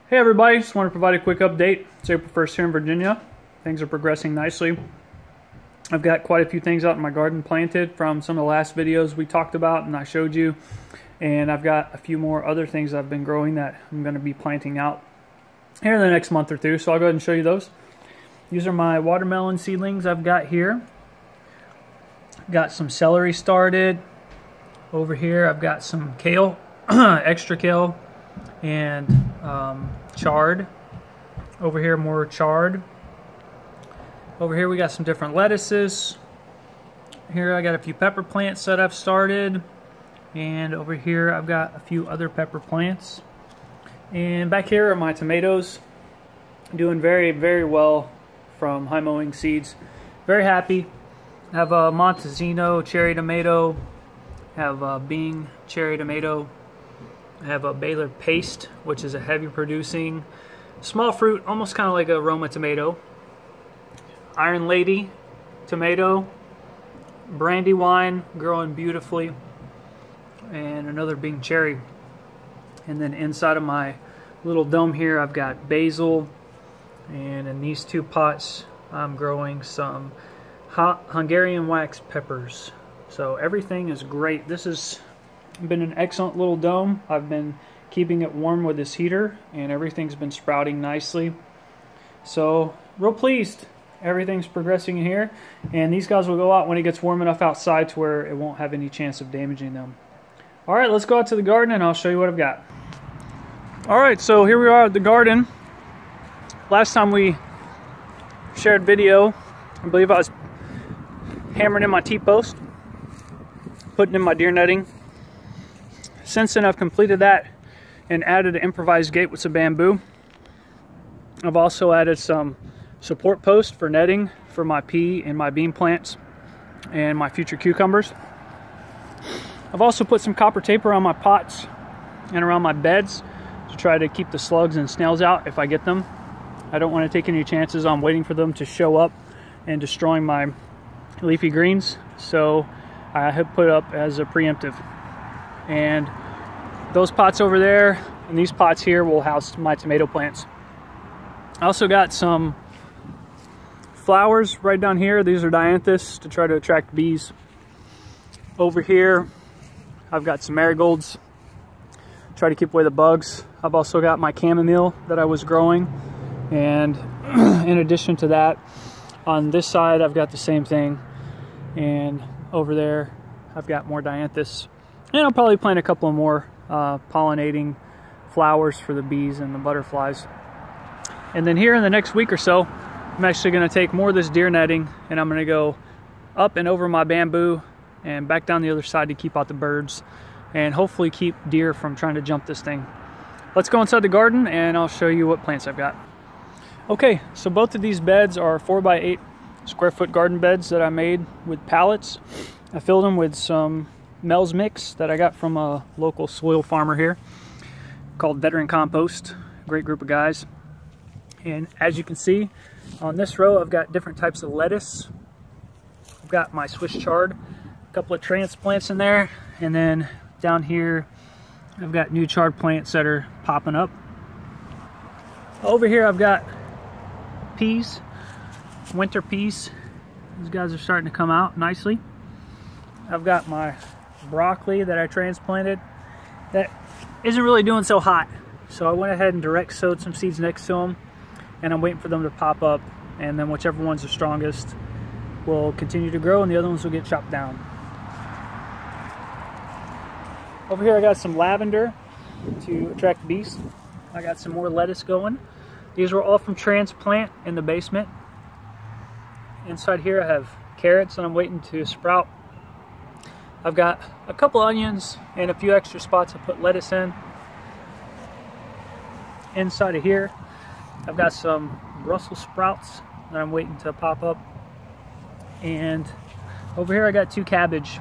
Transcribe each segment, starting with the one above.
Hey everybody, just want to provide a quick update. It's April 1st here in Virginia. Things are progressing nicely. I've got quite a few things out in my garden planted from some of the last videos we talked about and I showed you. And I've got a few more other things I've been growing that I'm going to be planting out here in the next month or two. So I'll go ahead and show you those. These are my watermelon seedlings I've got here. Got some celery started. Over here I've got some kale, extra kale, and chard. Over here more chard. Over here we got some different lettuces. Here I got a few pepper plants that I've started, and over here I've got a few other pepper plants. And back here are my tomatoes, doing very well from High Mowing Seeds. Very happy. I have a Montezino cherry tomato, have a Bing cherry tomato, I have a Baylor Paste, which is a heavy producing small fruit, almost kind of like a Roma tomato. Iron Lady tomato, Brandywine growing beautifully, and another Bing cherry. And then inside of my little dome here I've got basil, and in these two pots I'm growing some Hungarian wax peppers. So everything is great. This has been an excellent little dome. I've been keeping it warm with this heater and everything's been sprouting nicely. So real pleased. Everything's progressing in here, and these guys will go out when it gets warm enough outside to where it won't have any chance of damaging them. Alright, let's go out to the garden and I'll show you what I've got. Alright, so here we are at the garden. Last time we shared video, I believe I was hammering in my T-post, putting in my deer netting. Since then I've completed that and added an improvised gate with some bamboo. I've also added some support posts for netting for my pea and my bean plants and my future cucumbers. I've also put some copper tape around my pots and around my beds to try to keep the slugs and snails out if I get them. I don't want to take any chances on waiting for them to show up and destroying my leafy greens, so I have put up as a preemptive. And those pots over there and these pots here will house my tomato plants. I also got some flowers right down here. These are dianthus to try to attract bees. Over here I've got some marigolds, try to keep away the bugs. I've also got my chamomile that I was growing, and in addition to that, on this side I've got the same thing, and over there I've got more dianthus, and I'll probably plant a couple of more pollinating flowers for the bees and the butterflies. And then here in the next week or so I'm actually going to take more of this deer netting and I'm going to go up and over my bamboo and back down the other side to keep out the birds and hopefully keep deer from trying to jump this thing. Let's go inside the garden and I'll show you what plants I've got. Okay, so both of these beds are 4x8 square foot garden beds that I made with pallets. I filled them with some Mel's Mix that I got from a local soil farmer here called Veteran Compost. Great group of guys. And as you can see, on this row I've got different types of lettuce. I've got my Swiss chard, a couple of transplants in there, and then down here I've got new chard plants that are popping up. Over here I've got peas, winter peas. These guys are starting to come out nicely. I've got my broccoli that I transplanted that isn't really doing so hot, so I went ahead and direct sowed some seeds next to them, and I'm waiting for them to pop up, and then whichever one's the strongest will continue to grow and the other ones will get chopped down. Over here I got some lavender to attract bees. I got some more lettuce going. These were all from transplant in the basement. Inside here I have carrots and I'm waiting to sprout. I've got a couple onions and a few extra spots I put lettuce in. Inside of here I've got some Brussels sprouts that I'm waiting to pop up. And over here I got 2 cabbage.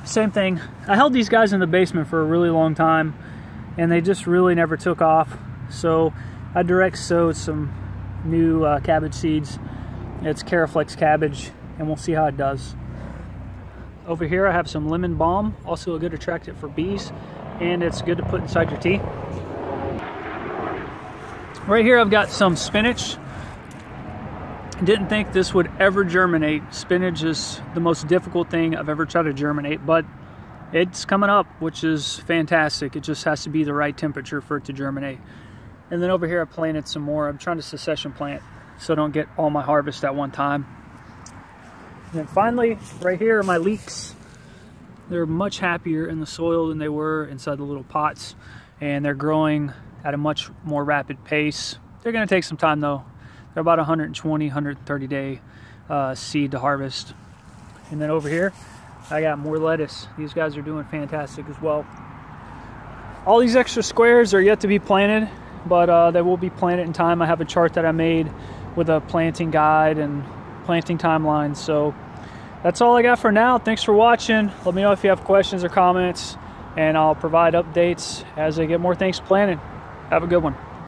Same thing. I held these guys in the basement for a really long time and they just really never took off. So I direct sowed some new cabbage seeds. It's Caraflex cabbage and we'll see how it does. Over here I have some lemon balm, also a good attractant for bees, and it's good to put inside your tea. Right here I've got some spinach. Didn't think this would ever germinate. Spinach is the most difficult thing I've ever tried to germinate, but it's coming up, which is fantastic. It just has to be the right temperature for it to germinate. And then over here I planted some more. I'm trying to succession plant so I don't get all my harvest at one time. And then finally, right here are my leeks. They're much happier in the soil than they were inside the little pots, and they're growing at a much more rapid pace. They're gonna take some time though. They're about 120, 130 day seed to harvest. And then over here, I got more lettuce. These guys are doing fantastic as well. All these extra squares are yet to be planted, but they will be planted in time. I have a chart that I made with a planting guide and planting timelines. So that's all I got for now. Thanks for watching. Let me know if you have questions or comments, and I'll provide updates as I get more things planted. Have a good one.